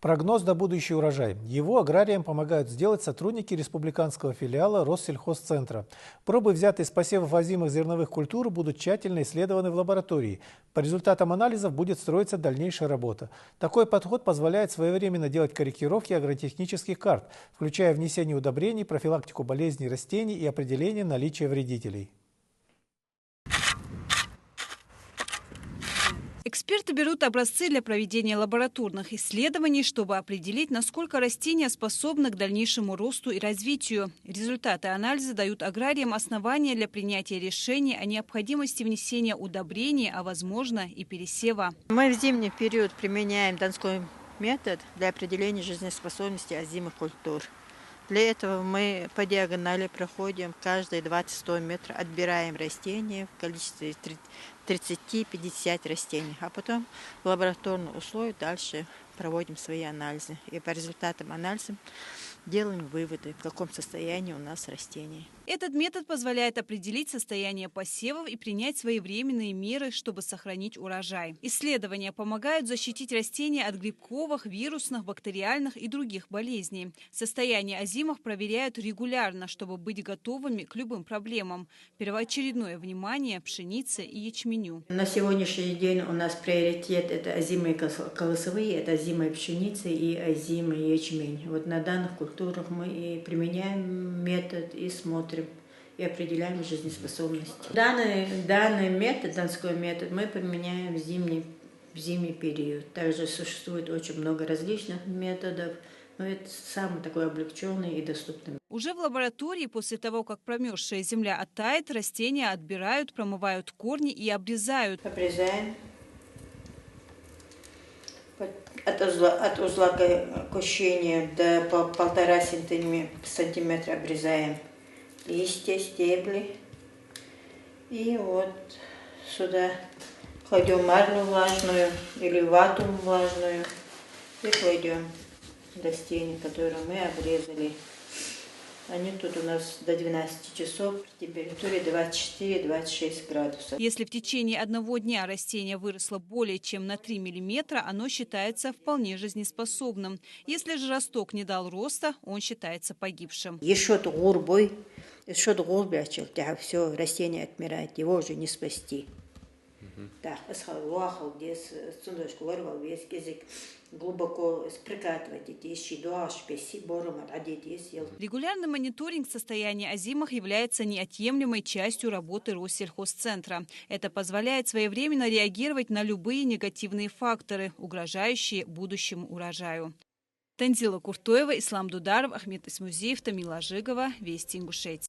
Прогноз на будущий урожай. Его аграриям помогают сделать сотрудники республиканского филиала Россельхозцентра. Пробы, взятые из посевов озимых зерновых культур, будут тщательно исследованы в лаборатории. По результатам анализов будет строиться дальнейшая работа. Такой подход позволяет своевременно делать корректировки агротехнических карт, включая внесение удобрений, профилактику болезней растений и определение наличия вредителей. Эксперты берут образцы для проведения лабораторных исследований, чтобы определить, насколько растения способны к дальнейшему росту и развитию. Результаты анализа дают аграриям основания для принятия решений о необходимости внесения удобрений, а возможно и пересева. Мы в зимний период применяем донской метод для определения жизнеспособности озимых культур. Для этого мы по диагонали проходим каждые 20-100 метров, отбираем растения в количестве 30-50 растений, а потом в лабораторных условиях дальше проводим свои анализы. И по результатам анализа делаем выводы, в каком состоянии у нас растения. Этот метод позволяет определить состояние посевов и принять своевременные меры, чтобы сохранить урожай. Исследования помогают защитить растения от грибковых, вирусных, бактериальных и других болезней. Состояние озимых проверяют регулярно, чтобы быть готовыми к любым проблемам. Первоочередное внимание – пшенице и ячменю. На сегодняшний день у нас приоритет – это озимые колосовые, это озимая пшеница и озимый ячмень. Вот на данных культурах мы и применяем метод и смотрим, и определяем жизнеспособность. Данный метод, донской метод, мы применяем в зимний период. Также существует очень много различных методов, но это самый такой облегченный и доступный. Уже в лаборатории, после того, как промерзшая земля оттает, растения отбирают, промывают корни и обрезают. Обрезаем. От узла кущения до 1,5 сантиметра обрезаем листья, стебли. И вот сюда кладем марлю влажную или вату влажную и кладем растения, которые мы обрезали. Они тут у нас до 12 часов в температуре 24-26 градусов. Если в течение одного дня растение выросло более чем на 3 миллиметра, оно считается вполне жизнеспособным. Если же росток не дал роста, он считается погибшим. Еще все, растение отмирает, его уже не спасти. Глубоко спрятать Регулярный мониторинг состояния озимых является неотъемлемой частью работы Россельхозцентра. Это позволяет своевременно реагировать на любые негативные факторы, угрожающие будущему урожаю. Танзила Куртоева, Ислам Дударов, Ахмед Исмузеев, Тамила Жигова. Вести Ингушетия.